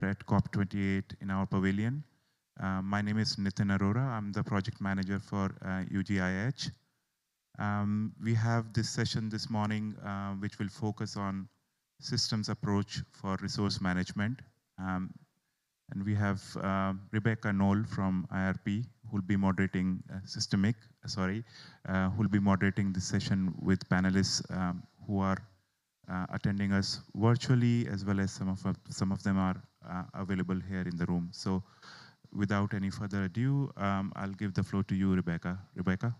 at COP28 in our pavilion. My name is Nitin Arora. I'm the project manager for UGIH. We have this session this morning, which will focus on systems approach for resource management. And we have Rebecca Knoll from IRP, who will be moderating who will be moderating this session with panelists who are attending us virtually, as well as some of them are available here in the room. So without any further ado, I'll give the floor to you, Rebecca. Rebecca?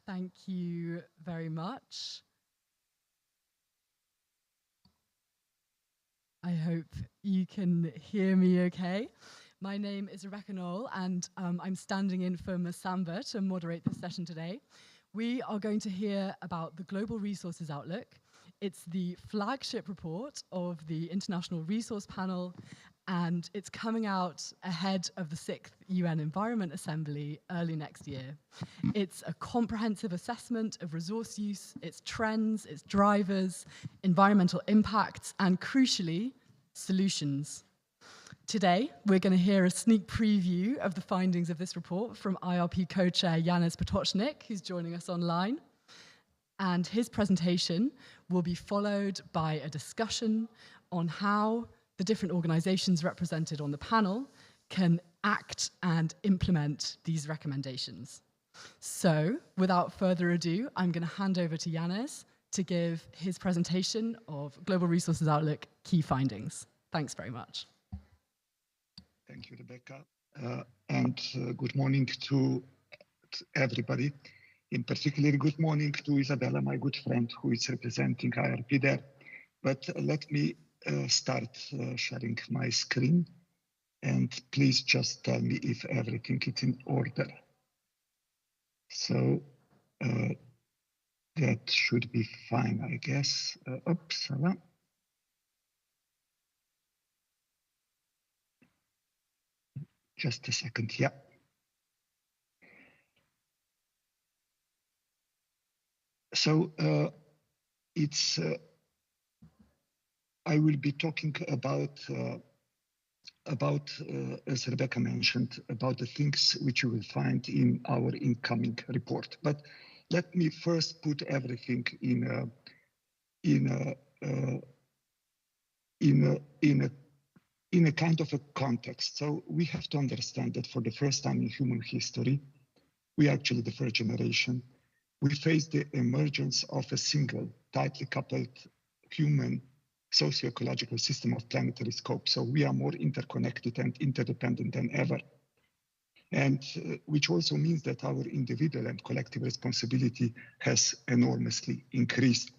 Thank you very much. I hope you can hear me okay. My name is Rebecca Knoll, and I'm standing in for Masamba to moderate this session today. We are going to hear about the Global Resources Outlook. It's the flagship report of the International Resource Panel, and it's coming out ahead of the 6th UN Environment Assembly early next year. It's a comprehensive assessment of resource use, its trends, its drivers, environmental impacts, and crucially, solutions. Today, we're going to hear a sneak preview of the findings of this report from IRP co-chair Janez Potočnik, who's joining us online. And his presentation will be followed by a discussion on how the different organizations represented on the panel can act and implement these recommendations. So, without further ado, I'm going to hand over to Janez to give his presentation of Global Resources Outlook key findings. Thanks very much. Thank you, Rebecca. And good morning to everybody. In particular, good morning to Isabella, my good friend, who is representing IRP there. But let me start sharing my screen, and please just tell me if everything is in order. So that should be fine, I guess. Oops, just a second, yeah. So I will be talking about, as Rebecca mentioned, about the things which you will find in our incoming report. But let me first put everything in a kind of a context. So we have to understand that for the first time in human history, we are actually the first generation, we face the emergence of a single, tightly coupled human socio-ecological system of planetary scope. So we are more interconnected and interdependent than ever. And which also means that our individual and collective responsibility has enormously increased.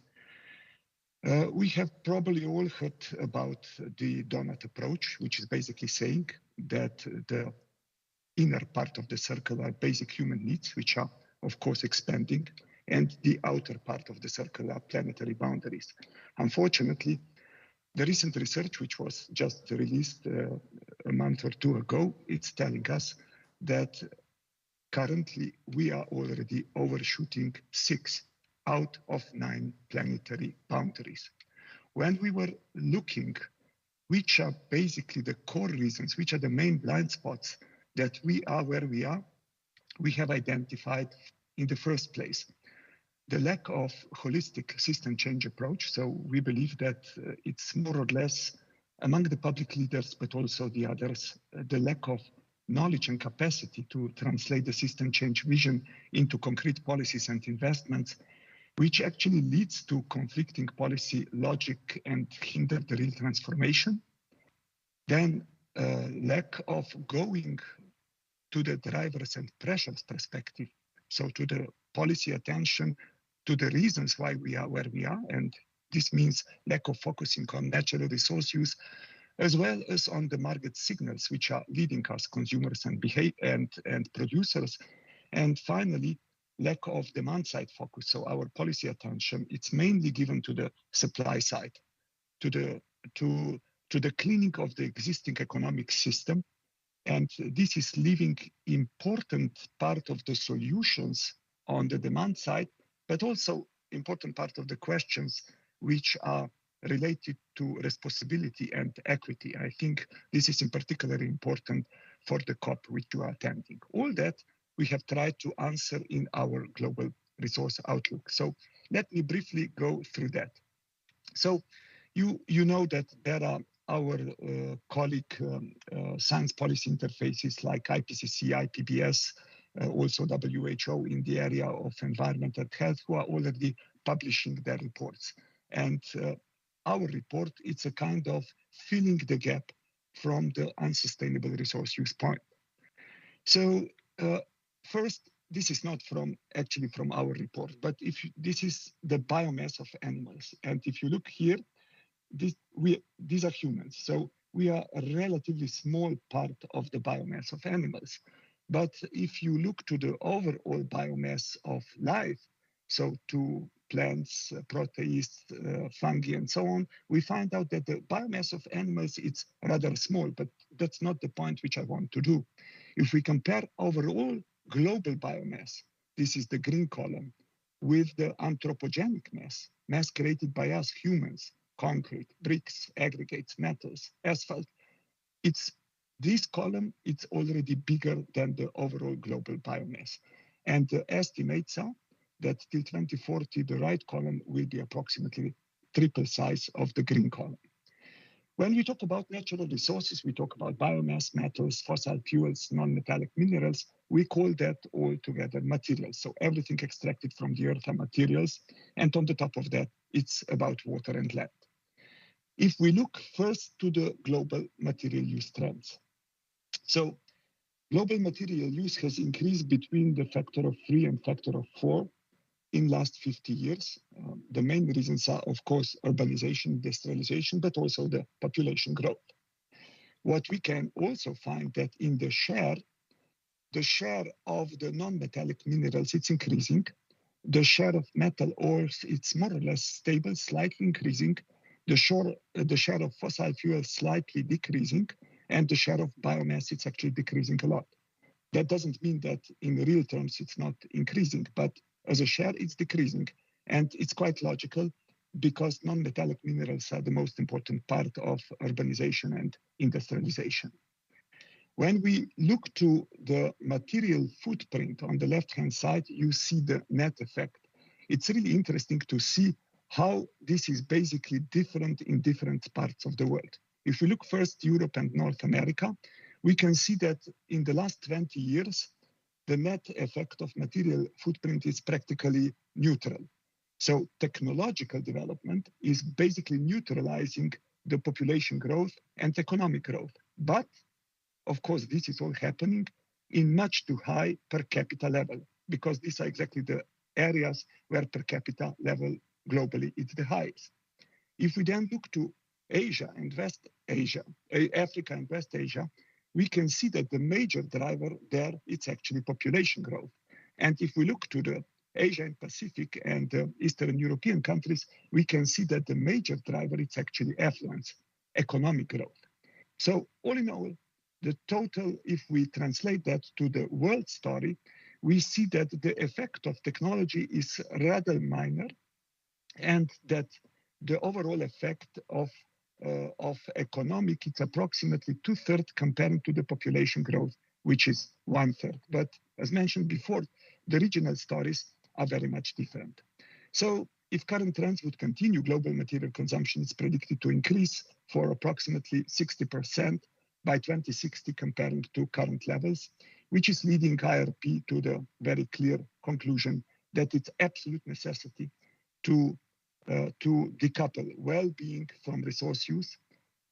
We have probably all heard about the donut approach, which is basically saying that the inner part of the circle are basic human needs, which are, of course, expanding, and the outer part of the circle are planetary boundaries. Unfortunately, the recent research, which was just released a month or two ago, it's telling us that currently we are already overshooting 6 out of 9 planetary boundaries. When we were looking which are basically the core reasons, which are the main blind spots that we are where we are, we have identified in the first place the lack of holistic system change approach. So we believe that it's more or less among the public leaders, but also the others, the lack of knowledge and capacity to translate the system change vision into concrete policies and investments, which actually leads to conflicting policy logic and hinder the real transformation. Then lack of going to the drivers and pressures perspective, so to the policy attention to the reasons why we are where we are, and this means lack of focusing on natural resource use, as well as on the market signals which are leading us, consumers and and producers, and finally, lack of demand side focus. So our policy attention, it's mainly given to the supply side, to the cleaning of the existing economic system. And this is leaving important part of the solutions on the demand side, but also important part of the questions which are related to responsibility and equity. I think this is in particular important for the COP which you are attending. All that we have tried to answer in our global resource outlook. So let me briefly go through that. So you know that there are our colleague science policy interfaces like IPCC, IPBES, also WHO in the area of environment and health, who are already publishing their reports. And our report, it's a kind of filling the gap from the unsustainable resource use point. So first, this is not actually from our report, but this is the biomass of animals. And if you look here, these are humans. So we are a relatively small part of the biomass of animals. But if you look to the overall biomass of life, so to plants, proteists, fungi, and so on, we find out that the biomass of animals, it's rather small, but that's not the point which I want to do. If we compare overall global biomass, this is the green column, with the anthropogenic mass created by us humans, concrete, bricks, aggregates, metals, asphalt, this column, it's already bigger than the overall global biomass. And the estimates are that till 2040, the right column will be approximately triple size of the green column. When we talk about natural resources, we talk about biomass, metals, fossil fuels, non-metallic minerals. We call that all together materials. So everything extracted from the earth are materials. And on the top of that, it's about water and land. If we look first to the global material use trends. So global material use has increased between the factor of 3 and factor of 4 in last 50 years. The main reasons are, of course, urbanization, industrialization, but also the population growth. What we can also find that in the share of the non-metallic minerals, it's increasing. The share of metal ores, it's more or less stable, slightly increasing. The share of fossil fuels slightly decreasing, and the share of biomass, it's actually decreasing a lot. That doesn't mean that in real terms it's not increasing, but as a share, it's decreasing. And it's quite logical because non-metallic minerals are the most important part of urbanization and industrialization. When we look to the material footprint on the left-hand side, you see the net effect. It's really interesting to see how this is basically different in different parts of the world. If we look first Europe and North America, we can see that in the last 20 years, the net effect of material footprint is practically neutral. So technological development is basically neutralizing the population growth and economic growth. But of course, this is all happening in much too high per capita level, because these are exactly the areas where per capita level globally is the highest. If we then look to Asia and West Asia, Africa and West Asia, we can see that the major driver there is actually population growth. And if we look to the Asia and Pacific and Eastern European countries, we can see that the major driver is actually affluence, economic growth. So all in all, the total, if we translate that to the world story, we see that the effect of technology is rather minor, and that the overall effect of economic, it's approximately 2/3 comparing to the population growth, which is 1/3. But as mentioned before, the regional stories are very much different. So if current trends would continue, global material consumption is predicted to increase for approximately 60% by 2060 comparing to current levels, which is leading IRP to the very clear conclusion that it's absolute necessity to decouple well-being from resource use,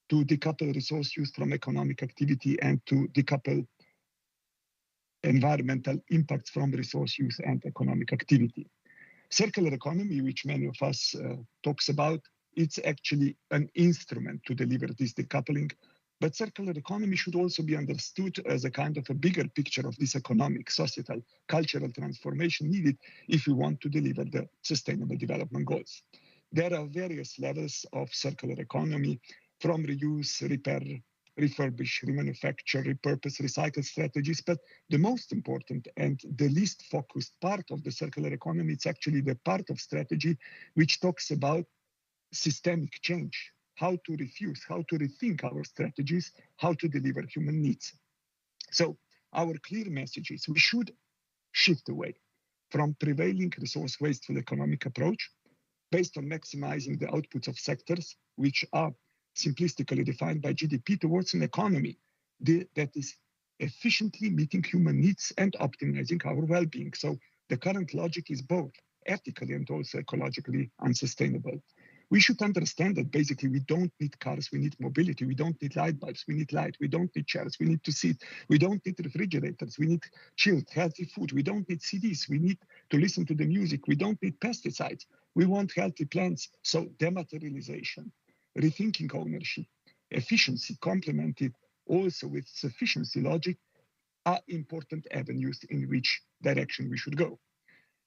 to decouple resource use from economic activity, and to decouple environmental impacts from resource use and economic activity. Circular economy, which many of us talks about, it's actually an instrument to deliver this decoupling. But circular economy should also be understood as a kind of a bigger picture of this economic, societal, cultural transformation needed if we want to deliver the sustainable development goals. There are various levels of circular economy, from reuse, repair, refurbish, remanufacture, repurpose, recycle strategies. But the most important and the least focused part of the circular economy, it's actually the part of strategy which talks about systemic change, how to refuse, how to rethink our strategies, how to deliver human needs. So our clear message is we should shift away from prevailing resource wasteful economic approach based on maximizing the outputs of sectors, which are simplistically defined by GDP, towards an economy that is efficiently meeting human needs and optimizing our well-being. So the current logic is both ethically and also ecologically unsustainable. We should understand that basically we don't need cars, we need mobility, we don't need light bulbs, we need light, we don't need chairs, we need to sit, we don't need refrigerators, we need chilled, healthy food, we don't need CDs, we need to listen to the music, we don't need pesticides, we want healthy plants. So dematerialization, rethinking ownership, efficiency complemented also with sufficiency logic are important avenues in which direction we should go.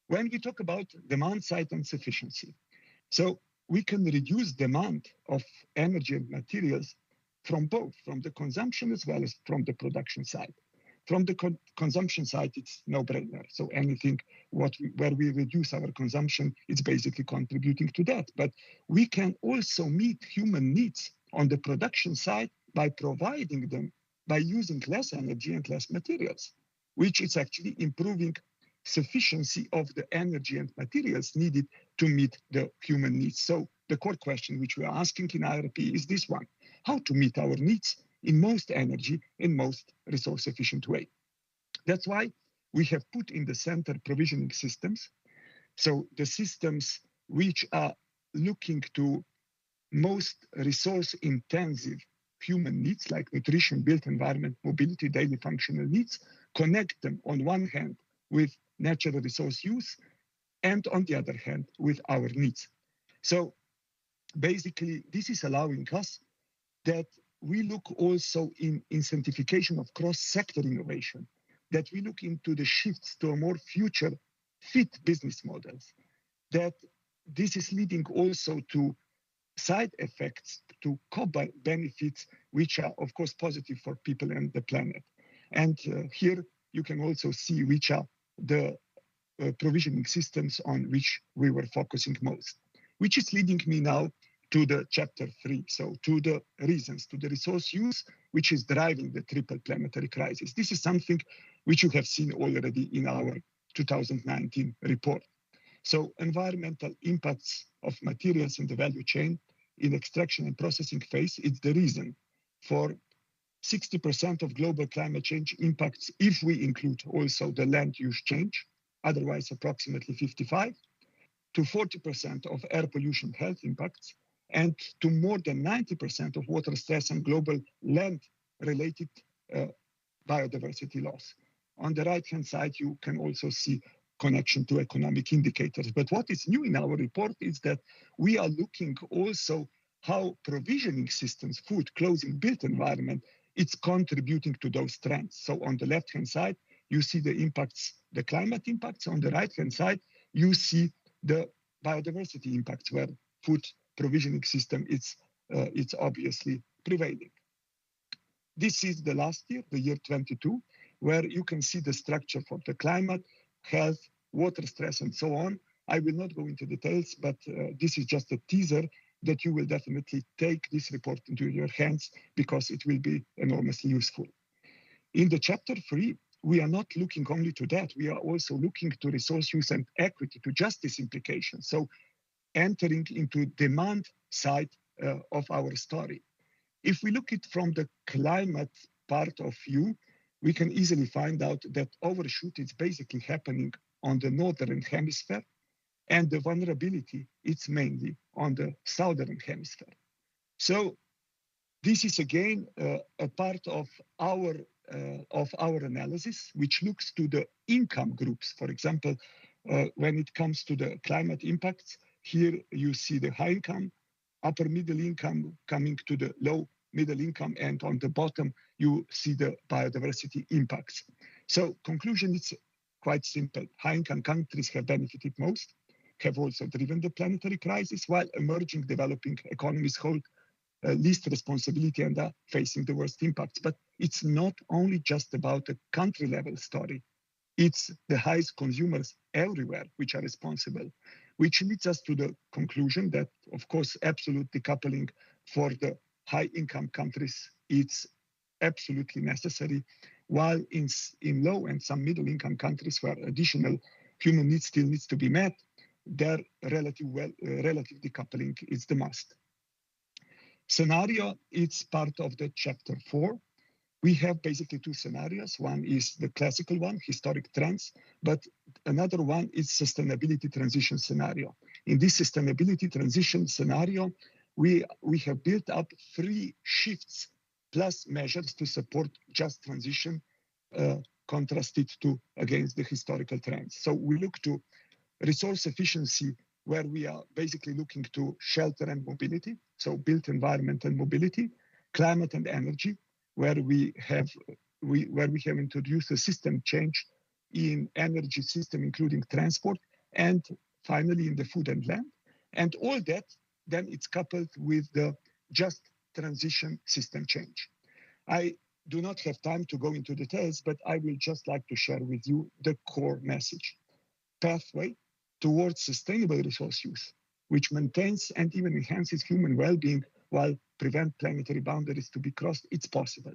When we talk about demand side and sufficiency, so we can reduce demand of energy and materials from both, from the consumption as well as from the production side. From the consumption side, it's no-brainer. So anything where we reduce our consumption, it's basically contributing to that. But we can also meet human needs on the production side by providing them, by using less energy and less materials, which is actually improving sufficiency of the energy and materials needed to meet the human needs. So the core question which we are asking in IRP is this one: how to meet our needs in most energy and most resource efficient way. That's why we have put in the center provisioning systems. So the systems which are looking to most resource intensive human needs like nutrition, built environment, mobility, daily functional needs, connect them on one hand with natural resource use and on the other hand with our needs. So basically this is allowing us that we look also in incentivization of cross-sector innovation, that we look into the shifts to a more future fit business models, that this is leading also to side effects, to co-benefits, which are of course positive for people and the planet. And here you can also see which are the provisioning systems on which we were focusing most, which is leading me now to the chapter 3, so to the reasons, to the resource use, which is driving the triple planetary crisis. This is something which you have seen already in our 2019 report. So environmental impacts of materials in the value chain in extraction and processing phase is the reason for 60% of global climate change impacts if we include also the land use change, otherwise approximately 55, to 40% of air pollution health impacts, and to more than 90% of water stress and global land-related biodiversity loss. On the right-hand side, you can also see connection to economic indicators. But what is new in our report is that we are looking also how provisioning systems, food, clothing, built environment, it's contributing to those trends. So on the left-hand side, you see the impacts, the climate impacts. On the right-hand side, you see the biodiversity impacts where food provisioning system it's obviously prevailing. This is the last year, the year 22, where you can see the structure for the climate, health, water stress, and so on. I will not go into details, but this is just a teaser that you will definitely take this report into your hands because it will be enormously useful. In the chapter 3, we are not looking only to that. We are also looking to resource use and equity, to justice implications. So entering into demand side of our story. If we look at it from the climate part of view, we can easily find out that overshoot is basically happening on the northern hemisphere, and the vulnerability it's mainly on the southern hemisphere. So this is again a part of our analysis, which looks to the income groups. For example, when it comes to the climate impacts, here you see the high income, upper middle income coming to the low middle income, and on the bottom you see the biodiversity impacts. So conclusion is quite simple. High income countries have benefited most, have also driven the planetary crisis, while emerging developing economies hold least responsibility and are facing the worst impacts. But it's not only just about a country level story. It's the highest consumers everywhere which are responsible. which leads us to the conclusion that, of course, absolute decoupling for the high-income countries is absolutely necessary, while in low and some middle-income countries where additional human needs still needs to be met, their relative decoupling is the must. Scenario, it's part of the chapter 4. We have basically two scenarios. One is the classical one, historic trends, but another one is sustainability transition scenario. In this sustainability transition scenario, we have built up 3 shifts plus measures to support just transition, contrasted against the historical trends. So we look to resource efficiency, where we are basically looking to shelter and mobility, so built environment and mobility, climate and energy, where we have introduced a system change in energy system, including transport, and finally in the food and land. And all that, then it's coupled with the just transition system change. I do not have time to go into details, but I will just like to share with you the core message. Pathway towards sustainable resource use, which maintains and even enhances human well-being while prevent planetary boundaries to be crossed, it's possible.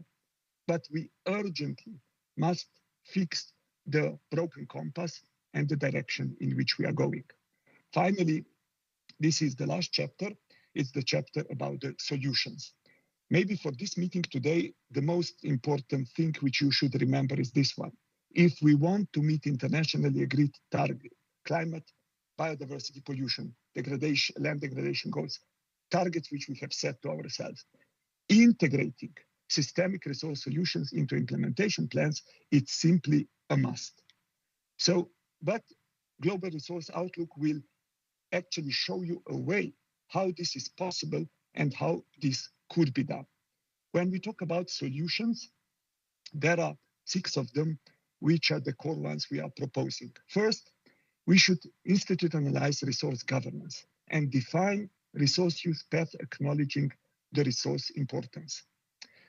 But we urgently must fix the broken compass and the direction in which we are going. Finally, this is the last chapter. It's the chapter about the solutions. Maybe for this meeting today, the most important thing which you should remember is this one. If we want to meet internationally agreed target, climate, biodiversity, pollution, degradation, land degradation goals, targets which we have set to ourselves, integrating systemic resource solutions into implementation plans, it's simply a must. So, but Global Resource Outlook will actually show you a way how this is possible and how this could be done. When we talk about solutions, there are 6 of them, which are the core ones we are proposing. First, we should institutionalize resource governance and define resource use path acknowledging the resource importance.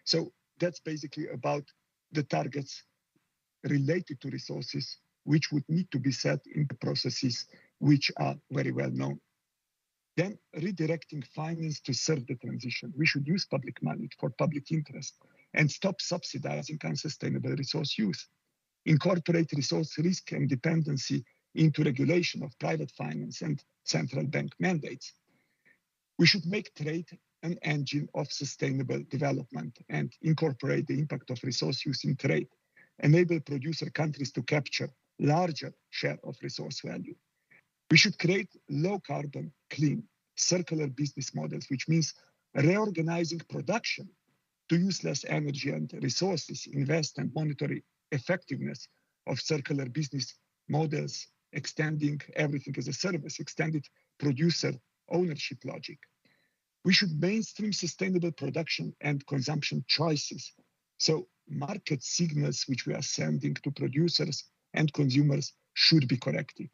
So that's basically about the targets related to resources, which would need to be set in the processes which are very well known. Then redirecting finance to serve the transition. We should use public money for public interest and stop subsidizing unsustainable resource use. Incorporate resource risk and dependency into regulation of private finance and central bank mandates. We should make trade an engine of sustainable development and incorporate the impact of resource use in trade, enable producer countries to capture larger share of resource value. We should create low carbon, clean, circular business models, which means reorganizing production to use less energy and resources, invest and monitor effectiveness of circular business models, extending everything as a service, extended producer ownership logic. We should mainstream sustainable production and consumption choices. So market signals which we are sending to producers and consumers should be corrected.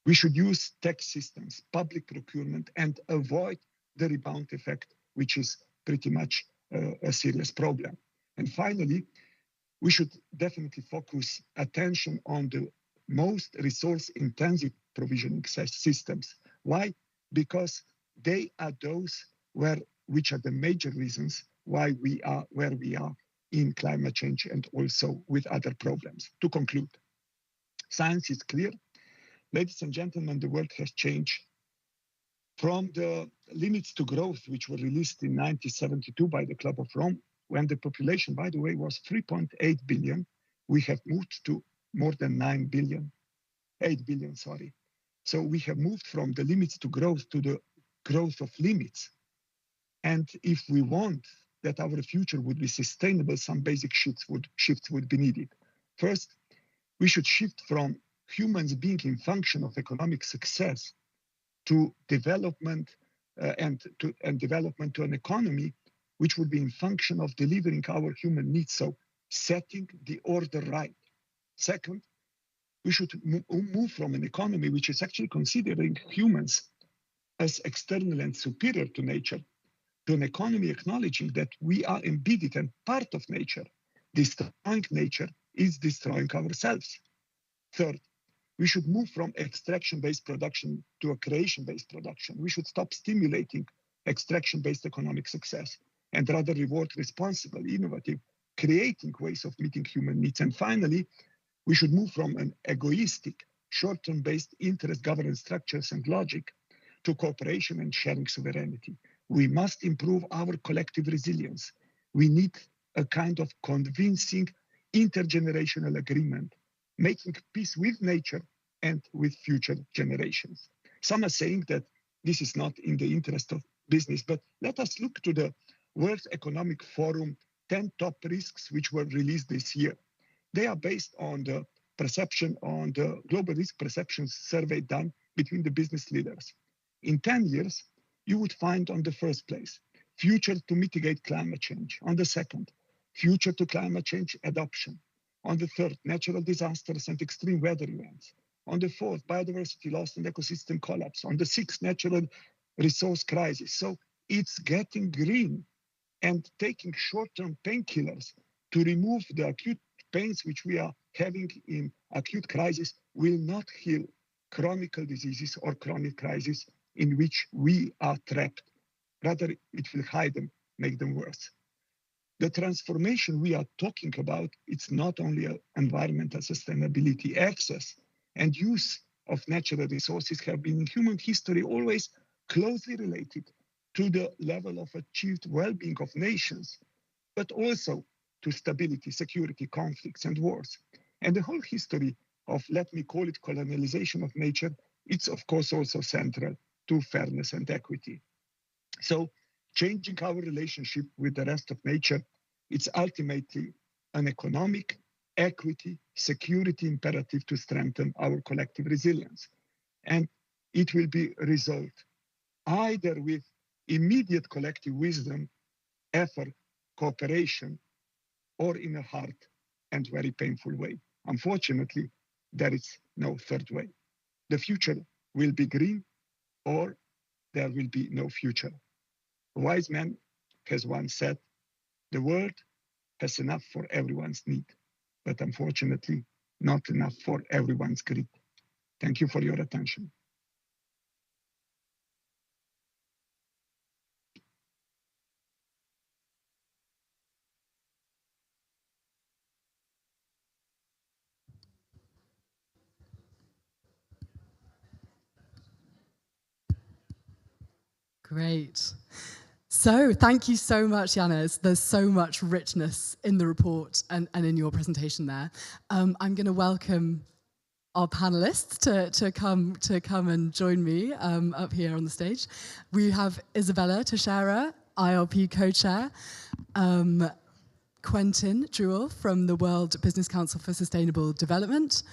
We should use tax systems, public procurement, and avoid the rebound effect, which is pretty much a serious problem. And finally, we should definitely focus attention on the most resource-intensive provisioning systems. Why? Because they are those which are the major reasons why we are where we are in climate change and also with other problems. To conclude, science is clear. Ladies and gentlemen, the world has changed. From the limits to growth, which were released in 1972 by the Club of Rome, when the population, by the way, was 3.8 billion, we have moved to more than 9 billion, 8 billion, sorry. So we have moved from the limits to growth to the growth of limits. And if we want that our future would be sustainable, some basic shifts would be needed. First, we should shift from humans being in function of economic success to development and development to an economy which would be in function of delivering our human needs, so setting the order right. Second, we should move from an economy which is actually considering humans as external and superior to nature to an economy acknowledging that we are embedded and part of nature. Destroying nature is destroying ourselves. Third, We should move from extraction-based production to a creation-based production. We should stop stimulating extraction-based economic success and rather reward responsible, innovative, creating ways of meeting human needs. And finally, we should move from an egoistic, short-term based interest governance structures and logic to cooperation and sharing sovereignty. We must improve our collective resilience. We need a kind of convincing intergenerational agreement, making peace with nature and with future generations. Some are saying that this is not in the interest of business, but let us look to the World Economic Forum 10 top risks which were released this year. They are based on the perception, on the global risk perception survey done between the business leaders. In 10 years, you would find on the first place, future to mitigate climate change. On the second, future to climate change adoption. On the third, natural disasters and extreme weather events. On the fourth, biodiversity loss and ecosystem collapse. On the sixth, natural resource crisis. So it's getting green and taking short-term painkillers to remove the acute pains which we are having in acute crisis will not heal chronic diseases or chronic crises in which we are trapped. Rather, it will hide them, make them worse. The transformation we are talking about, it's not only environmental sustainability. Access and use of natural resources have been in human history always closely related to the level of achieved well-being of nations, but also to stability, security, conflicts, and wars. And the whole history of, let me call it, colonialization of nature, it's of course also central to fairness and equity. So changing our relationship with the rest of nature, it's ultimately an economic, equity, security imperative to strengthen our collective resilience. And it will be resolved either with immediate collective wisdom, effort, cooperation, or in a hard and very painful way. Unfortunately, there is no third way. The future will be green, or there will be no future. A wise man has once said, the world has enough for everyone's need, but unfortunately, not enough for everyone's greed. Thank you for your attention. Great. So thank you so much, Janez. There's so much richness in the report and in your presentation there. I'm going to welcome our panelists to come and join me up here on the stage. We have Isabella Teixeira, IRP co-chair, Quentin Jewell from the World Business Council for Sustainable Development,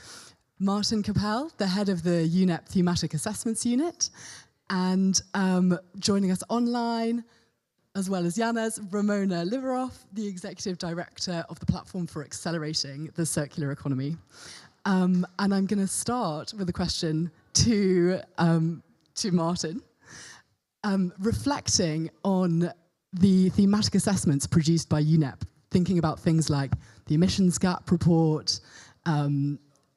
Martin Capel, the head of the UNEP Thematic Assessments Unit, and joining us online, as well as Janez, Ramona Liverov, the Executive Director of the Platform for Accelerating the Circular Economy. And I'm going to start with a question to Martin, reflecting on the thematic assessments produced by UNEP, thinking about things like the emissions gap report,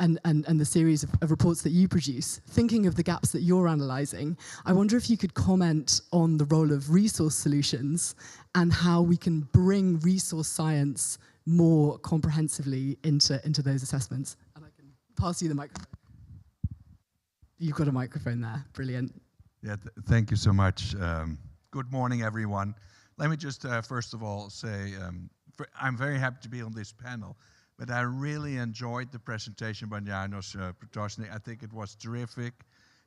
and the series of reports that you produce, thinking of the gaps that you're analysing, I wonder if you could comment on the role of resource solutions and how we can bring resource science more comprehensively into those assessments. And I can pass you the microphone. You've got a microphone there. Brilliant. Yeah, thank you so much. Good morning, everyone. Let me just first of all say I'm very happy to be on this panel. But I really enjoyed the presentation by János Potočnik. I think it was terrific.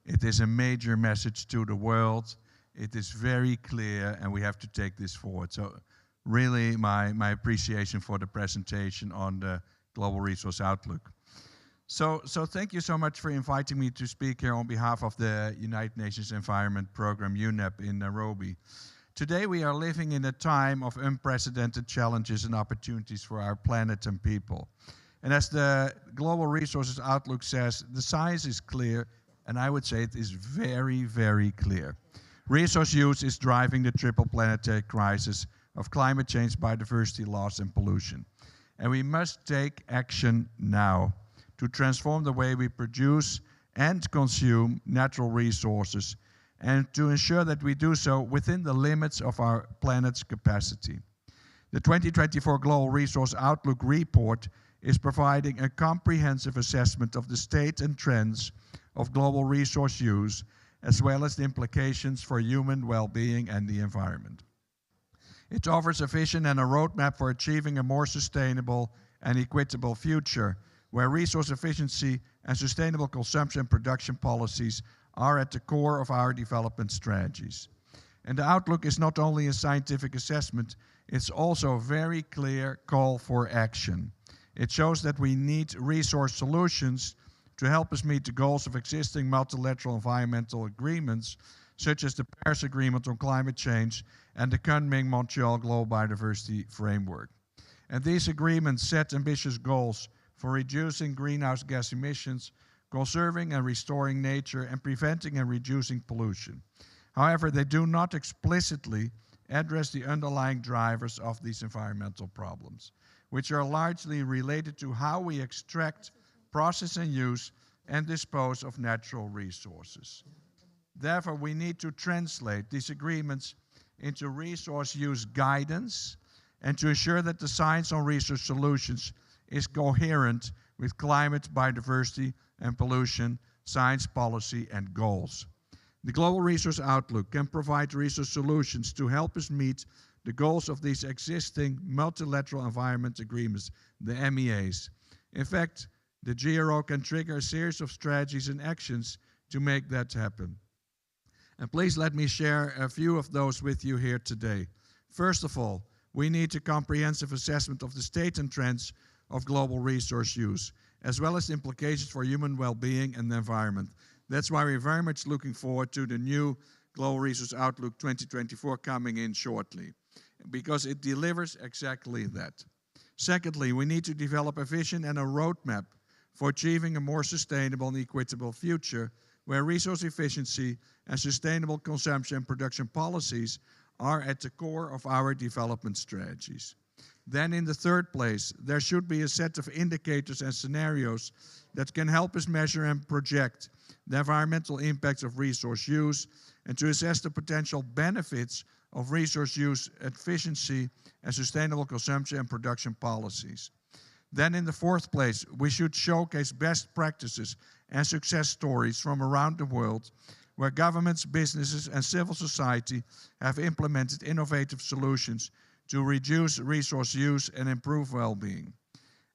It is a major message to the world. It is very clear, and we have to take this forward. So really my appreciation for the presentation on the Global Resource Outlook. So thank you so much for inviting me to speak here on behalf of the United Nations Environment Programme, UNEP, in Nairobi. Today we are living in a time of unprecedented challenges and opportunities for our planet and people. And as the Global Resources Outlook says, the science is clear, and I would say it is very, very clear. Resource use is driving the triple planetary crisis of climate change, biodiversity loss, and pollution. And we must take action now, to transform the way we produce and consume natural resources, and to ensure that we do so within the limits of our planet's capacity. The 2024 Global Resource Outlook report is providing a comprehensive assessment of the state and trends of global resource use, as well as the implications for human well-being and the environment. It offers a vision and a roadmap for achieving a more sustainable and equitable future, where resource efficiency and sustainable consumption and production policies are at the core of our development strategies. And the outlook is not only a scientific assessment, it's also a very clear call for action. It shows that we need resource solutions to help us meet the goals of existing multilateral environmental agreements, such as the Paris Agreement on Climate Change and the Kunming-Montreal Global Biodiversity Framework. And these agreements set ambitious goals for reducing greenhouse gas emissions, conserving and restoring nature, and preventing and reducing pollution. However, they do not explicitly address the underlying drivers of these environmental problems, which are largely related to how we extract, process and use, and dispose of natural resources. Therefore, we need to translate these agreements into resource use guidance and to ensure that the science on resource solutions is coherent with climate, biodiversity, and pollution, science policy, and goals. The Global Resource Outlook can provide resource solutions to help us meet the goals of these existing multilateral environment agreements, the MEAs. In fact, the GRO can trigger a series of strategies and actions to make that happen. And please let me share a few of those with you here today. First of all, we need a comprehensive assessment of the state and trends of global resource use, as well as the implications for human well-being and the environment. That's why we're very much looking forward to the new Global Resource Outlook 2024 coming in shortly, because it delivers exactly that. Secondly, we need to develop a vision and a roadmap for achieving a more sustainable and equitable future, where resource efficiency and sustainable consumption and production policies are at the core of our development strategies. Then in the third place, there should be a set of indicators and scenarios that can help us measure and project the environmental impacts of resource use and to assess the potential benefits of resource use efficiency and sustainable consumption and production policies. Then in the fourth place, we should showcase best practices and success stories from around the world where governments, businesses, and civil society have implemented innovative solutions to reduce resource use and improve well-being.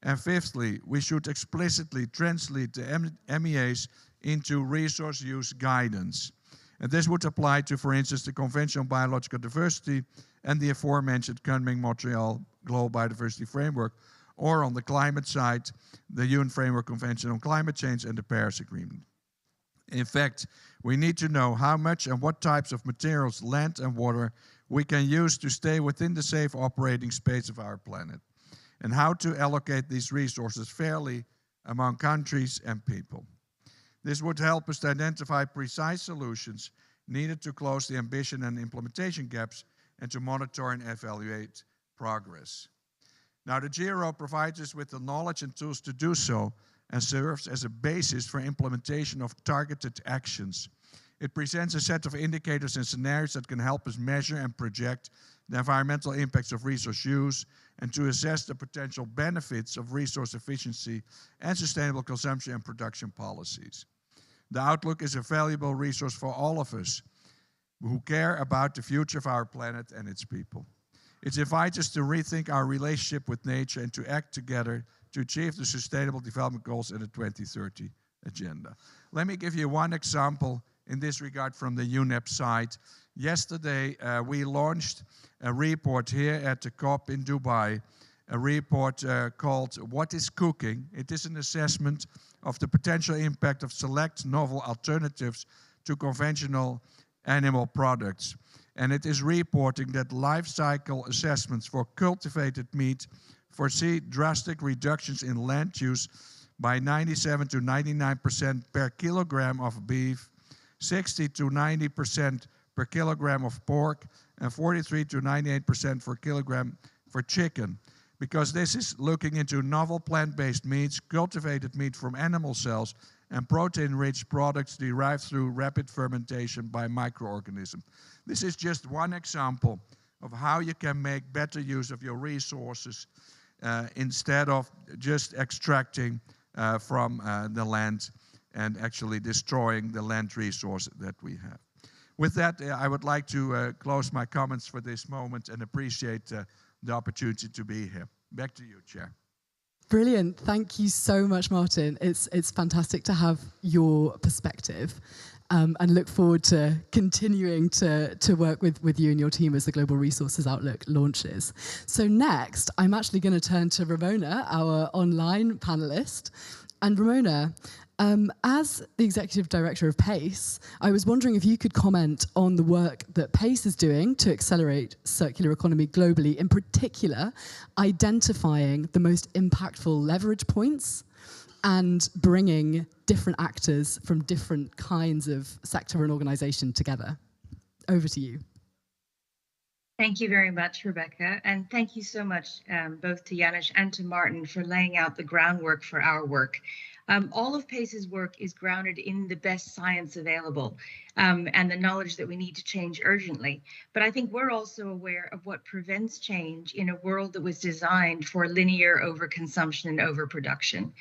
And fifthly, we should explicitly translate the MEAs into resource use guidance. And this would apply to, for instance, the Convention on Biological Diversity and the aforementioned Kunming-Montreal Global Biodiversity Framework, or on the climate side, the UN Framework Convention on Climate Change and the Paris Agreement. In fact, we need to know how much and what types of materials, land and water we can use to stay within the safe operating space of our planet, and how to allocate these resources fairly among countries and people. This would help us to identify precise solutions needed to close the ambition and implementation gaps and to monitor and evaluate progress. Now, the GRO provides us with the knowledge and tools to do so and serves as a basis for implementation of targeted actions. It presents a set of indicators and scenarios that can help us measure and project the environmental impacts of resource use and to assess the potential benefits of resource efficiency and sustainable consumption and production policies. The Outlook is a valuable resource for all of us who care about the future of our planet and its people. It invites us to rethink our relationship with nature and to act together to achieve the Sustainable Development Goals in the 2030 Agenda. Let me give you one example in this regard from the UNEP side. Yesterday, we launched a report here at the COP in Dubai, a report called What is Cooking? It is an assessment of the potential impact of select novel alternatives to conventional animal products. And it is reporting that life cycle assessments for cultivated meat foresee drastic reductions in land use by 97 to 99% per kilogram of beef, 60 to 90% per kilogram of pork, and 43 to 98% per kilogram for chicken. because this is looking into novel plant-based meats, cultivated meat from animal cells, and protein-rich products derived through rapid fermentation by microorganisms. This is just one example of how you can make better use of your resources instead of just extracting from the land and actually destroying the land resource that we have. With that, I would like to close my comments for this moment and appreciate the opportunity to be here. Back to you, Chair. Brilliant. Thank you so much, Martin. It's fantastic to have your perspective and look forward to continuing to work with you and your team as the Global Resources Outlook launches. So next, I'm actually going to turn to Ramona, our online panelist. And Ramona, as the Executive Director of PACE, I was wondering if you could comment on the work that PACE is doing to accelerate circular economy globally, in particular, identifying the most impactful leverage points and bringing different actors from different kinds of sector and organization together. Over to you. Thank you very much, Rebecca. And thank you so much, both to Janusz and to Martin, for laying out the groundwork for our work. All of PACE's work is grounded in the best science available and the knowledge that we need to change urgently. But I think we're also aware of what prevents change in a world that was designed for linear overconsumption and overproduction.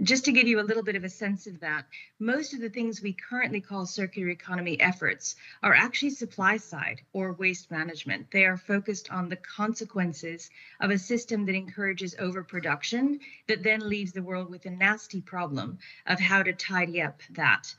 Just to give you a little bit of a sense of that, most of the things we currently call circular economy efforts are actually supply side or waste management. They are focused on the consequences of a system that encourages overproduction that then leaves the world with a nasty problem of how to tidy up that.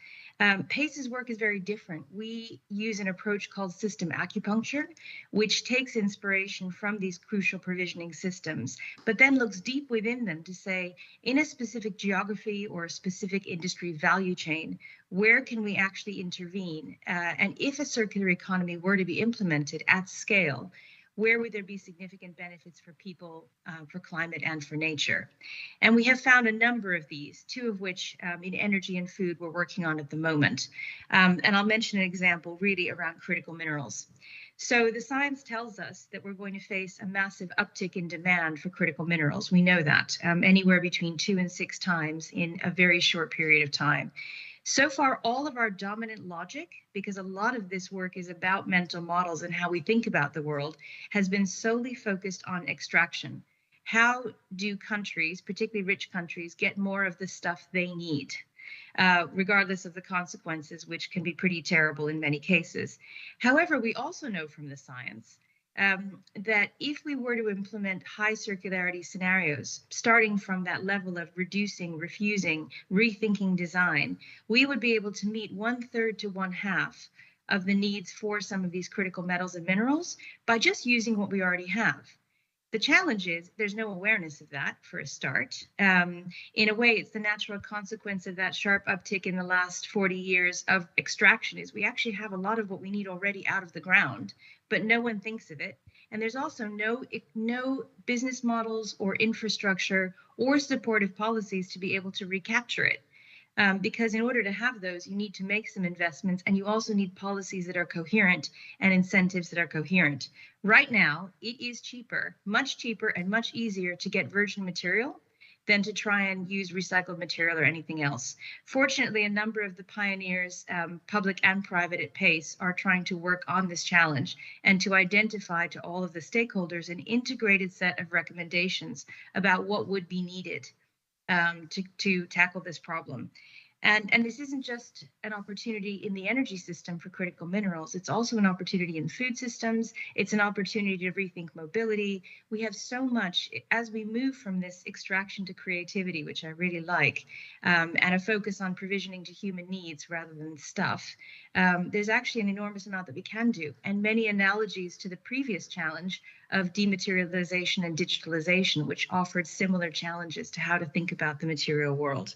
PACE's work is very different. We use an approach called system acupuncture, which takes inspiration from these crucial provisioning systems, but then looks deep within them to say, in a specific geography or a specific industry value chain, where can we actually intervene? And if a circular economy were to be implemented at scale, where would there be significant benefits for people, for climate, and for nature? And we have found a number of these, two of which in energy and food we're working on at the moment. And I'll mention an example really around critical minerals. So the science tells us that we're going to face a massive uptick in demand for critical minerals. We know that, anywhere between 2 and 6 times in a very short period of time. So far, all of our dominant logic, because a lot of this work is about mental models and how we think about the world, has been solely focused on extraction. How do countries, particularly rich countries, get more of the stuff they need, regardless of the consequences, which can be pretty terrible in many cases? However, we also know from the science that if we were to implement high circularity scenarios, starting from that level of reducing, refusing, rethinking design, we would be able to meet 1/3 to 1/2 of the needs for some of these critical metals and minerals by just using what we already have. The challenge is there's no awareness of that for a start. In a way, it's the natural consequence of that sharp uptick in the last 40 years of extraction is we actually have a lot of what we need already out of the ground, but no one thinks of it. And there's also no business models or infrastructure or supportive policies to be able to recapture it. Because in order to have those, you need to make some investments, and you also need policies that are coherent and incentives that are coherent. Right now, it is cheaper, much cheaper and much easier to get virgin material than to try and use recycled material or anything else. Fortunately, a number of the pioneers, public and private at PACE, are trying to work on this challenge and to identify to all of the stakeholders an integrated set of recommendations about what would be needed to tackle this problem. And this isn't just an opportunity in the energy system for critical minerals. It's also an opportunity in food systems. It's an opportunity to rethink mobility. We have so much as we move from this extraction to creativity, which I really like, and a focus on provisioning to human needs rather than stuff. There's actually an enormous amount that we can do, and many analogies to the previous challenge of dematerialization and digitalization, which offered similar challenges to how to think about the material world.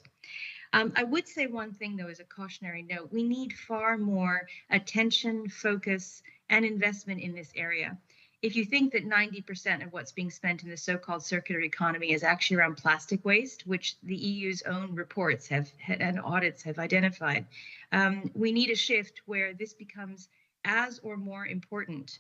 I would say one thing, though, as a cautionary note. We need far more attention, focus, and investment in this area. If you think that 90% of what's being spent in the so-called circular economy is actually around plastic waste, which the EU's own reports and audits have identified, we need a shift where this becomes as or more important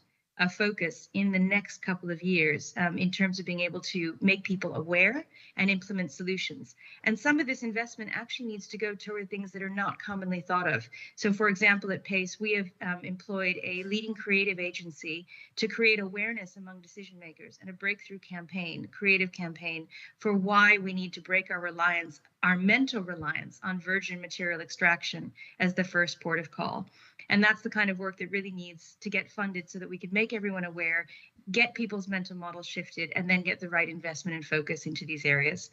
focus in the next couple of years in terms of being able to make people aware and implement solutions. And some of this investment actually needs to go toward things that are not commonly thought of. So for example, at PACE, we have employed a leading creative agency to create awareness among decision makers and a breakthrough campaign, creative campaign, for why we need to break our mental reliance on virgin material extraction as the first port of call. And that's the kind of work that really needs to get funded so that we can make everyone aware, get people's mental models shifted, and then get the right investment and focus into these areas.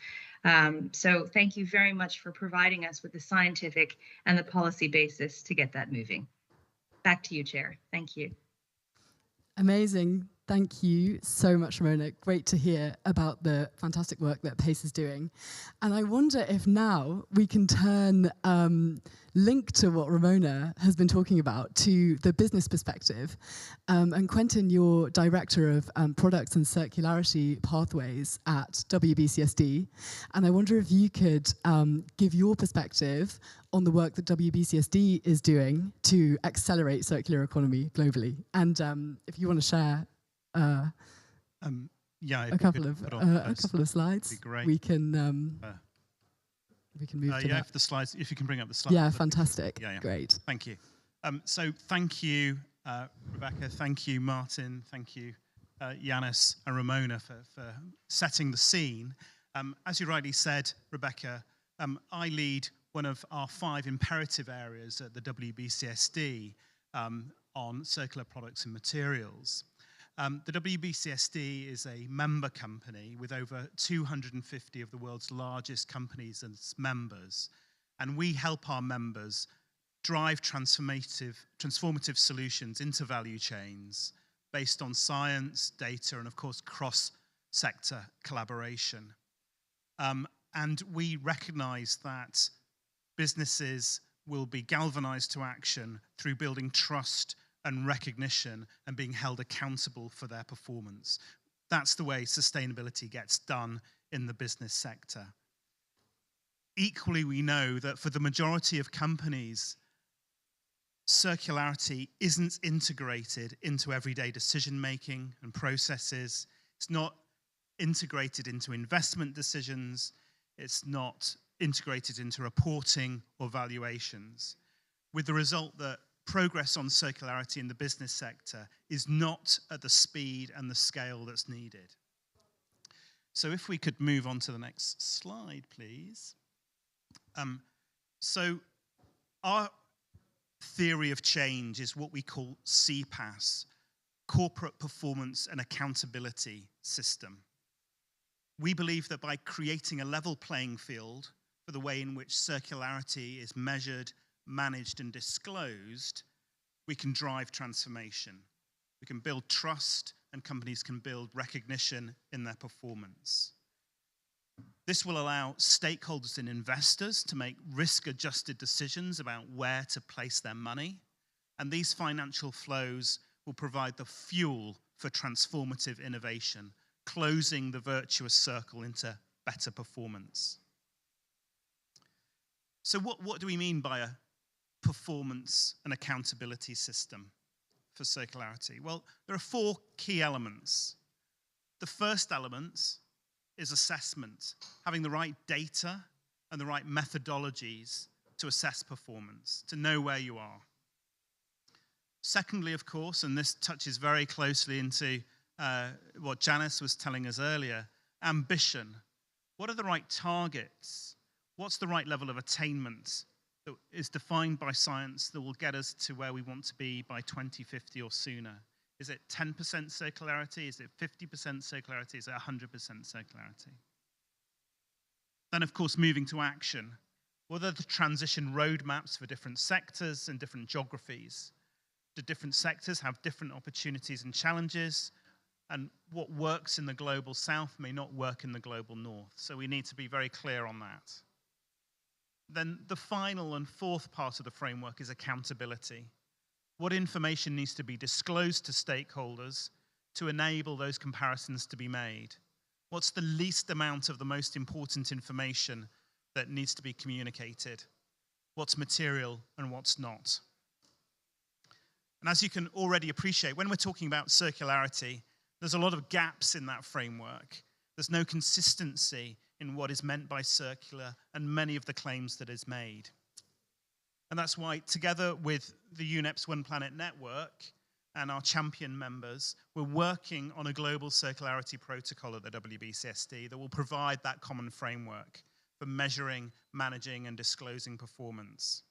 So thank you very much for providing us with the scientific and the policy basis to get that moving. Back to you, Chair. Thank you. Amazing. Thank you so much, Ramona. Great to hear about the fantastic work that PACE is doing. And I wonder if now we can turn link to what Ramona has been talking about to the business perspective. And Quentin, you're Director of Products and Circularity Pathways at WBCSD. And I wonder if you could give your perspective on the work that WBCSD is doing to accelerate circular economy globally. And if you want to share yeah, a couple of slides, great. we can move to yeah, that. If you can bring up the slides. Yeah, fantastic. Yeah. Great. Thank you. So thank you, Rebecca. Thank you, Martin. Thank you, Yanis and Ramona for setting the scene. As you rightly said, Rebecca, I lead one of our 5 imperative areas at the WBCSD on circular products and materials. The WBCSD is a member company with over 250 of the world's largest companies as members, and we help our members drive transformative solutions into value chains based on science, data, and of course cross-sector collaboration. And we recognize that businesses will be galvanized to action through building trust and recognition and being held accountable for their performance. That's the way sustainability gets done in the business sector. Equally, we know that for the majority of companies, circularity isn't integrated into everyday decision-making and processes. It's not integrated into investment decisions. It's not integrated into reporting or valuations, with the result that progress on circularity in the business sector is not at the speed and the scale that's needed. So if we could move on to the next slide, please. So our theory of change is what we call CPAS, Corporate Performance and Accountability System. We believe that by creating a level playing field for the way in which circularity is measured, managed, and disclosed, we can drive transformation. We can build trust, and companies can build recognition in their performance. This will allow stakeholders and investors to make risk-adjusted decisions about where to place their money, and these financial flows will provide the fuel for transformative innovation, closing the virtuous circle into better performance. So what do we mean by a performance and accountability system for circularity? Well, there are 4 key elements. The first element is assessment, having the right data and the right methodologies to assess performance, to know where you are. Secondly, of course, and this touches very closely into what Janice was telling us earlier, ambition. What are the right targets? What's the right level of attainment that is defined by science that will get us to where we want to be by 2050 or sooner? Is it 10% circularity? Is it 50% circularity? Is it 100% circularity? Then, of course, moving to action. What are the transition roadmaps for different sectors and different geographies? Do different sectors have different opportunities and challenges? And what works in the global south may not work in the global north. So we need to be very clear on that. Then the final and 4th part of the framework is accountability. What information needs to be disclosed to stakeholders to enable those comparisons to be made? What's the least amount of the most important information that needs to be communicated? What's material and what's not? And as you can already appreciate, when we're talking about circularity, there's a lot of gaps in that framework. There's no consistency in what is meant by circular and many of the claims that is made. And that's why, together with the UNEP's One Planet Network and our champion members, we're working on a global circularity protocol at the WBCSD that will provide that common framework for measuring, managing, and disclosing performance.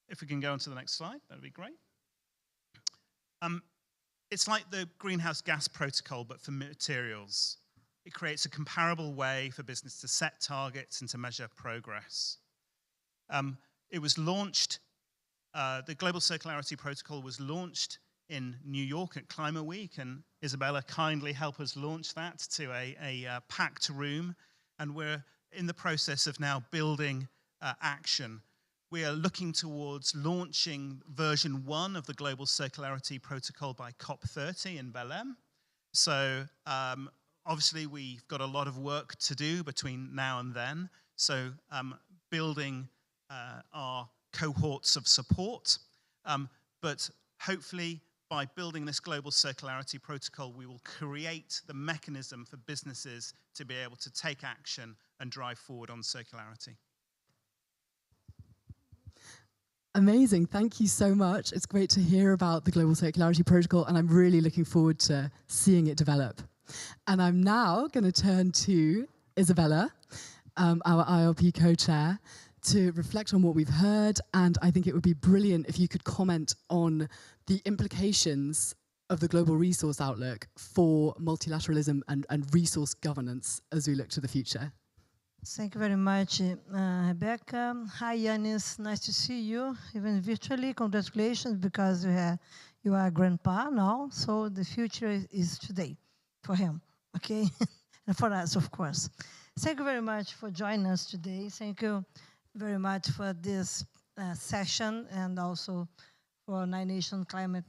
If we can go on to the next slide, that would be great. It's like the greenhouse gas protocol, but for materials. It creates a comparable way for business to set targets and to measure progress. It was launched, the Global Circularity Protocol was launched in New York at Climate Week, and Isabella kindly helped us launch that to a packed room, and we're in the process of now building action. We are looking towards launching version 1 of the Global Circularity Protocol by COP30 in Belém. So obviously we've got a lot of work to do between now and then. So building our cohorts of support, but hopefully by building this Global Circularity Protocol, we will create the mechanism for businesses to be able to take action and drive forward on circularity. Amazing. Thank you so much. It's great to hear about the Global Circularity Protocol, and I'm really looking forward to seeing it develop. And I'm now going to turn to Isabella, our ILP co-chair, to reflect on what we've heard. And I think it would be brilliant if you could comment on the implications of the global resource outlook for multilateralism and resource governance as we look to the future. Thank you very much, Rebecca. Hi, Yanis. Nice to see you, even virtually. Congratulations, because you are a grandpa now, so the future is today for him, okay? And for us, of course. Thank you very much for joining us today. Thank you very much for this session, and also for Nine Nation Climate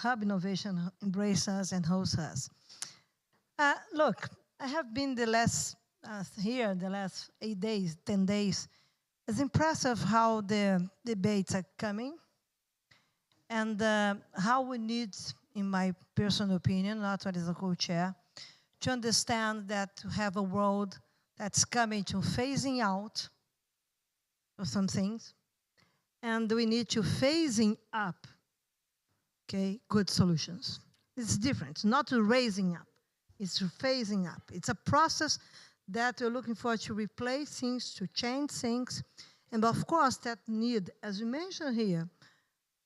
Hub Innovation embrace us and host us. Look, I have been the last 8 days, 10 days. It's impressive how the debates are coming, and how we need, in my personal opinion, not as a co-chair, to understand that to have a world that's coming to phasing out of some things, and we need to phasing up, okay, good solutions. It's different. It's not raising up. It's phasing up. It's a process that we're looking for to replace things, to change things. And of course, that need, as you mentioned here,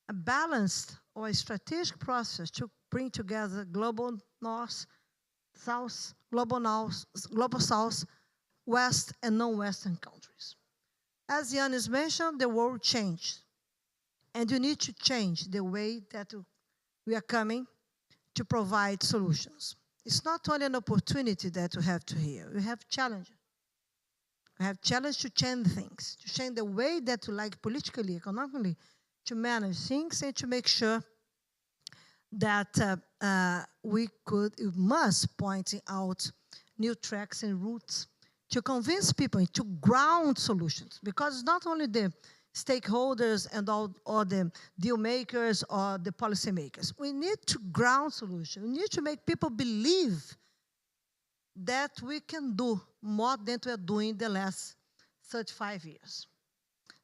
a balanced or a strategic process to bring together global north, south, global south, west, and non-Western countries. As Yanis mentioned, the world changed. And you need to change the way that we are coming to provide solutions. It's not only an opportunity that we have to hear. We have challenges. We have challenge to change things, to change the way that we like politically, economically, to manage things, and to make sure that we must point out new tracks and routes to convince people, to ground solutions. Because it's not only the stakeholders and all the deal makers or the policy makers. We need to ground solutions. We need to make people believe that we can do more than we are doing the last 35 years.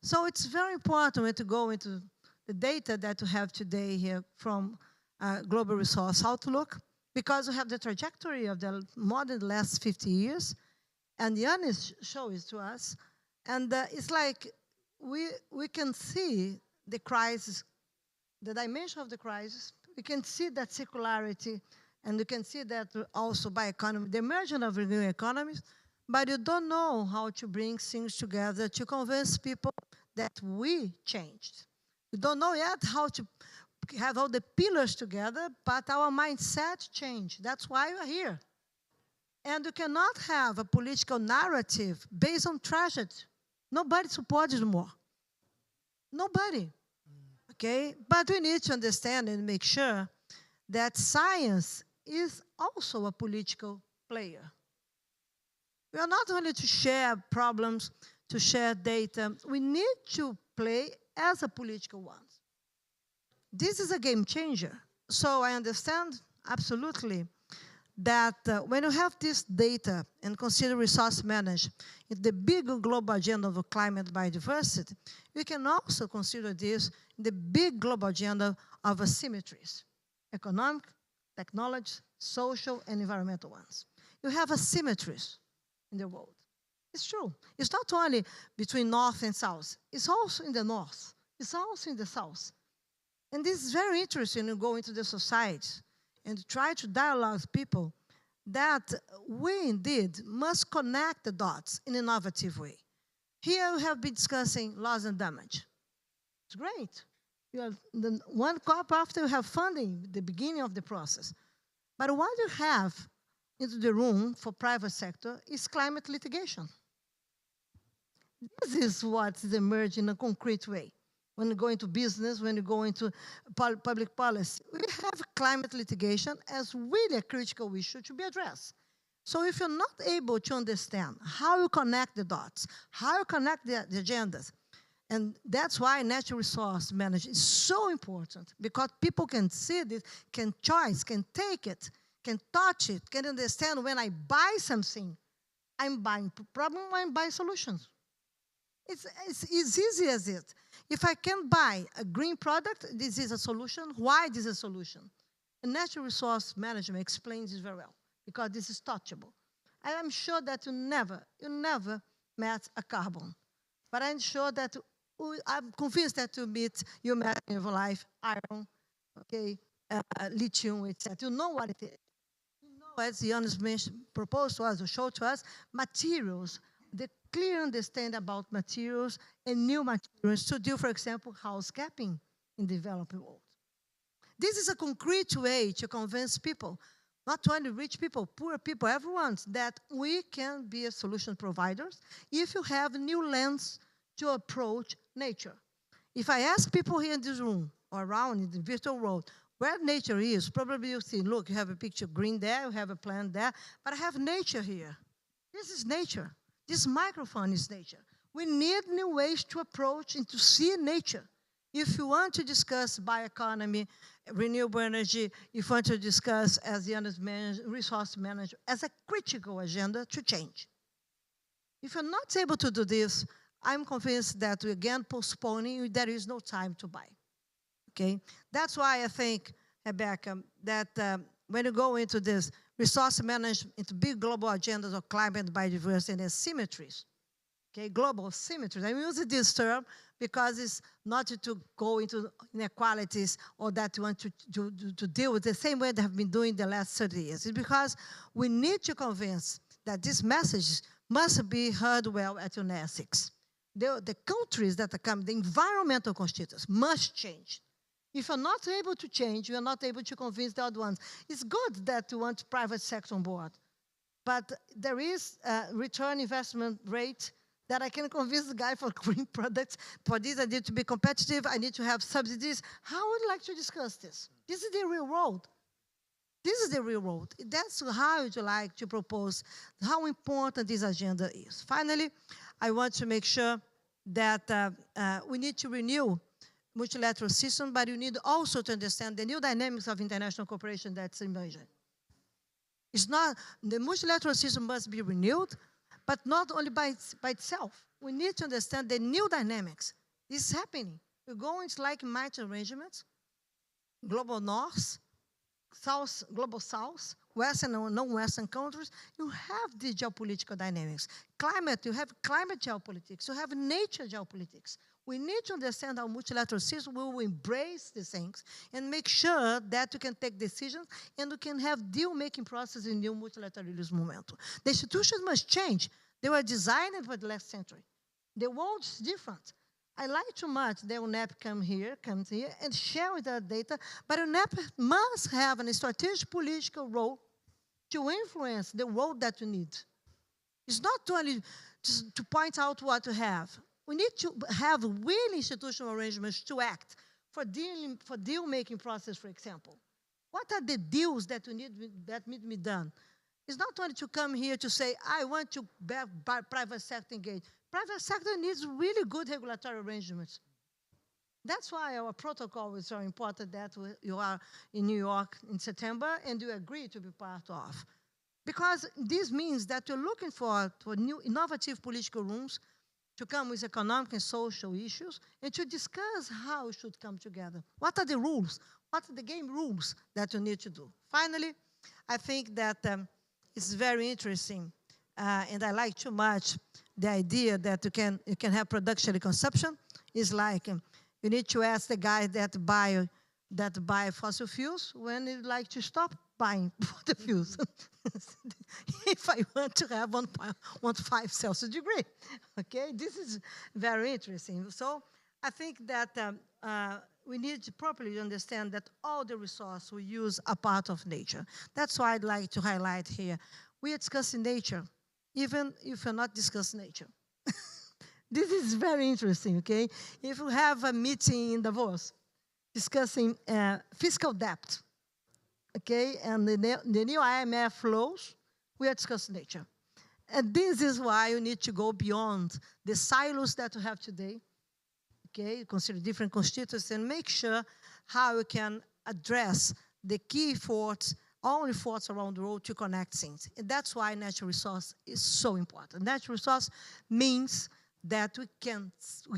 So it's very important to go into the data that we have today here from Global Resource Outlook, because we have the trajectory of the more than the last 50 years, and Yanis showed it to us, and it's like we can see the crisis, the dimension of the crisis. We can see that circularity, and we can see that also by economy, the emergence of new economies, but you don't know how to bring things together to convince people that we changed. We don't know yet how to have all the pillars together, but our mindset changed. That's why we're here. And you cannot have a political narrative based on tragedy. Nobody supports it more. Nobody. Okay? But we need to understand and make sure that science is also a political player. We are not only to share problems, to share data. We need to play as a political ones. This is a game changer. So I understand absolutely that when you have this data and consider resource management in the big global agenda of climate biodiversity, you can also consider this in the big global agenda of asymmetries, economic, technology, social, and environmental ones. You have asymmetries in the world. It's true. It's not only between North and South. It's also in the North. It's also in the South. And this is very interesting to go into the society and try to dialogue with people that we indeed must connect the dots in an innovative way. Here we have been discussing loss and damage. It's great. You have the one COP after you have funding, the beginning of the process. But what you have into the room for private sector is climate litigation. This is what is emerging in a concrete way. When you go into business, when you go into public policy, we have climate litigation as really a critical issue to be addressed. So if you're not able to understand how you connect the dots, how you connect the agendas, and that's why natural resource management is so important, because people can see this, can choose, can take it, can touch it, can understand when I buy something, I'm buying problem, I'm buying solutions. It's as easy as it. If I can buy a green product, this is a solution. Why this is a solution? And natural resource management explains this very well, because this is touchable. I am sure that you never met a carbon, but I'm sure that I'm convinced that you met in your life iron, okay, lithium, etc. You know what it is. You know, as Janus proposed to us or showed to us, materials. The clear understanding about materials and new materials to do, for example, house capping in the developing world. This is a concrete way to convince people, not only rich people, poor people, everyone, that we can be a solution providers if you have new lens to approach nature. If I ask people here in this room or around in the virtual world where nature is, probably you'll see, look, you have a picture green there, you have a plant there, but I have nature here. This is nature. This microphone is nature. We need new ways to approach and to see nature. If you want to discuss bioeconomy, renewable energy, if you want to discuss, as Janus mentioned, resource management, as a critical agenda to change. If you're not able to do this, I'm convinced that we again postponing, there is no time to buy. Okay? That's why I think, Rebecca, that when you go into this resource management, into big global agendas of climate, biodiversity, and asymmetries, okay, global symmetries. I'm using this term because it's not to go into inequalities or that you want to deal with the same way they have been doing the last 30 years. It's because we need to convince that these messages must be heard well at UNESCO. The countries that are coming, the environmental constituents must change. If you're not able to change, you're not able to convince the other ones. It's good that you want private sector on board, but there is a return investment rate that I can convince the guy for green products. For this, I need to be competitive. I need to have subsidies. How would you like to discuss this? This is the real world. This is the real world. That's how would you like to propose how important this agenda is. Finally, I want to make sure that we need to renew multilateral system, but you need also to understand the new dynamics of international cooperation that's emerging. It's not, the multilateral system must be renewed, but not only by itself. We need to understand the new dynamics. This is happening. We're going to like mighty arrangements, global north, south, global south, Western and non-Western countries. You have the geopolitical dynamics. Climate, you have climate geopolitics. You have nature geopolitics. We need to understand how multilateral system will embrace these things and make sure that we can take decisions and we can have deal-making process in new multilateralism momentum. The institutions must change. They were designed for the last century. The world is different. I like too much that UNEP comes here and share with us data, but UNEP must have a strategic political role to influence the world that we need. It's not only just to point out what to have. We need to have real institutional arrangements to act for deal-making process, for example. What are the deals that we need that need to be done? It's not only to come here to say, I want to have private sector engaged. Private sector needs really good regulatory arrangements. That's why our protocol is so important that you are in New York in September and you agree to be part of. Because this means that you're looking for new innovative political rooms to come with economic and social issues and to discuss how we should come together. What are the rules? What are the game rules that you need to do? Finally, I think that it's very interesting, and I like too much the idea that you can have production and consumption. It's like you need to ask the guy that buy fossil fuels when he'd like to stop buying the fuels. If I want to have 1.5 Celsius degree, okay, this is very interesting. So I think that we need to properly understand that all the resources we use are part of nature. That's why I'd like to highlight here. We are discussing nature, even if we're not discussing nature. This is very interesting, okay? If we have a meeting in Davos discussing fiscal debt, okay, and the new IMF flows, we are discussing nature. And this is why you need to go beyond the silos that we have today, okay, consider different constituents and make sure how we can address the key efforts, all efforts around the world to connect things. And that's why natural resource is so important. Natural resource means that we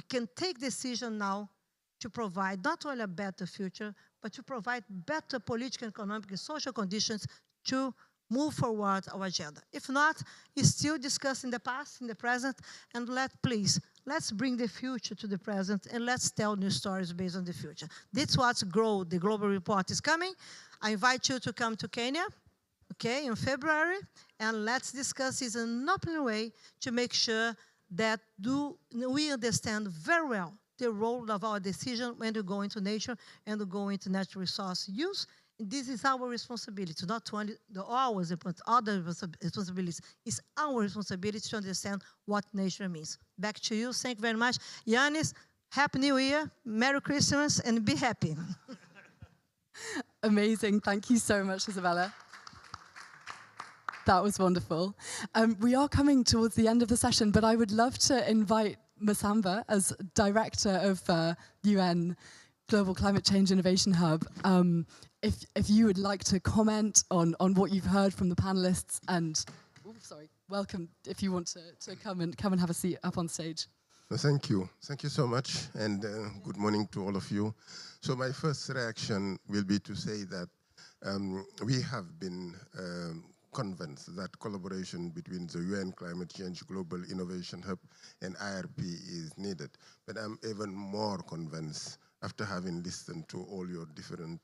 can take decision now to provide not only a better future, but to provide better political, economic, and social conditions to move forward our agenda. If not, it's still discussing the past, in the present, and let's bring the future to the present, and let's tell new stories based on the future. That's what's GROW, the global report is coming. I invite you to come to Kenya, okay, in February, and let's discuss this in an open way to make sure that we understand very well the role of our decision when we go into nature and we go into natural resource use. And this is our responsibility, not only ours, but other responsibilities. It's our responsibility to understand what nature means. Back to you. Thank you very much. Yanis, Happy New Year, Merry Christmas, and be happy. Amazing. Thank you so much, Isabella. That was wonderful. We are coming towards the end of the session, but I would love to invite Masamba as Director of UN Global Climate Change Innovation Hub. If you would like to comment on what you've heard from the panelists, and welcome if you want to come and have a seat up on stage. Well, thank you so much, and good morning to all of you. So my first reaction will be to say that we have been convinced that collaboration between the UN Climate Change Global Innovation Hub and IRP is needed. But I'm even more convinced after having listened to all your different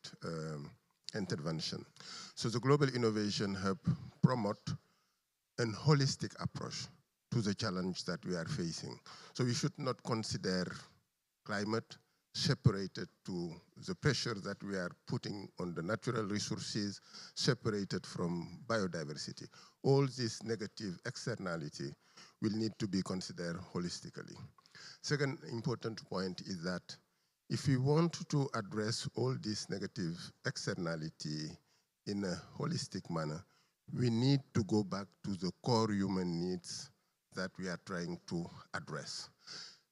intervention. So the Global Innovation Hub promote a holistic approach to the challenge that we are facing. So we should not consider climate separated to the pressure that we are putting on the natural resources, separated from biodiversity. All this negative externality will need to be considered holistically. Second important point is that if we want to address all this negative externality in a holistic manner, we need to go back to the core human needs that we are trying to address.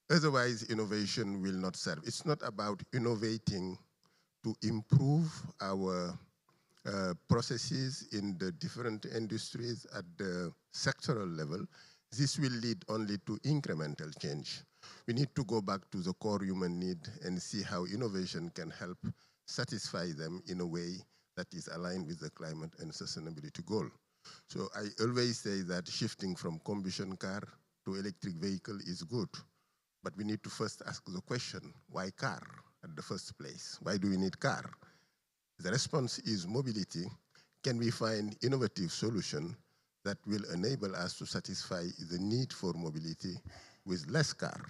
Otherwise, innovation will not serve. It's not about innovating to improve our processes in the different industries at the sectoral level. This will lead only to incremental change. We need to go back to the core human need and see how innovation can help satisfy them in a way that is aligned with the climate and sustainability goal. So I always say that shifting from combustion car to electric vehicle is good. But we need to first ask the question, why car at the first place? Why do we need car? The response is mobility. Can we find innovative solution that will enable us to satisfy the need for mobility with less car?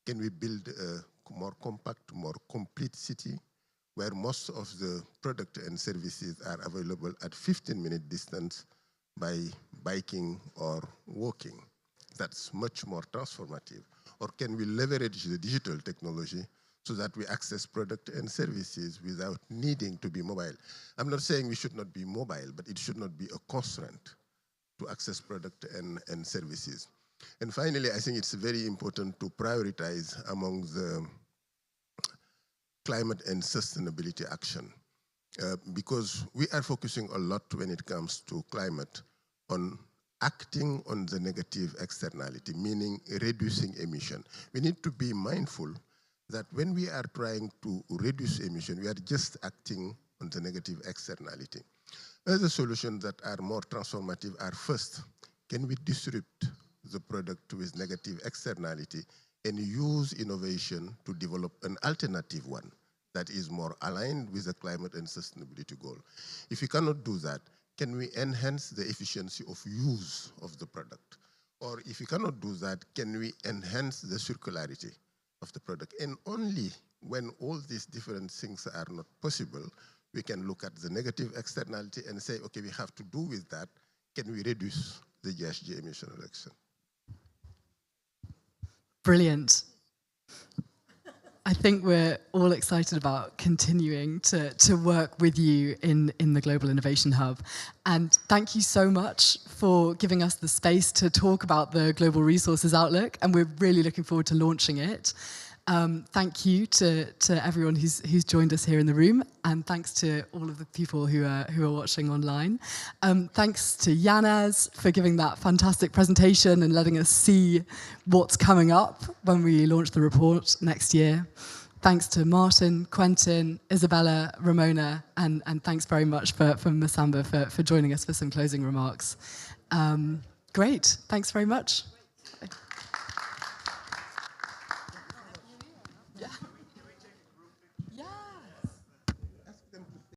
Can we build a more compact, more complete city where most of the product and services are available at 15-minute distance by biking or walking? That's much more transformative. Or can we leverage the digital technology so that we access product and services without needing to be mobile? I'm not saying we should not be mobile, but it should not be a constraint to access product and services. And finally, I think it's very important to prioritize among the climate and sustainability action. Because we are focusing a lot when it comes to climate on acting on the negative externality, meaning reducing emission. We need to be mindful that when we are trying to reduce emission, we are just acting on the negative externality. Other solutions that are more transformative are first, can we disrupt the product with negative externality and use innovation to develop an alternative one that is more aligned with the climate and sustainability goal? If we cannot do that, can we enhance the efficiency of use of the product? Or if we cannot do that, can we enhance the circularity of the product? And only when all these different things are not possible, we can look at the negative externality and say, okay, we have to do with that. Can we reduce the GHG emission reduction? Brilliant. I think we're all excited about continuing to work with you in the Global Innovation Hub. And thank you so much for giving us the space to talk about the Global Resources Outlook, and we're really looking forward to launching it. Thank you to everyone who's joined us here in the room, and thanks to all of the people who are watching online. Thanks to Janez for giving that fantastic presentation and letting us see what's coming up when we launch the report next year. Thanks to Martin, Quentin, Isabella, Ramona, and thanks very much for Masamba for joining us for some closing remarks. Great, thanks very much.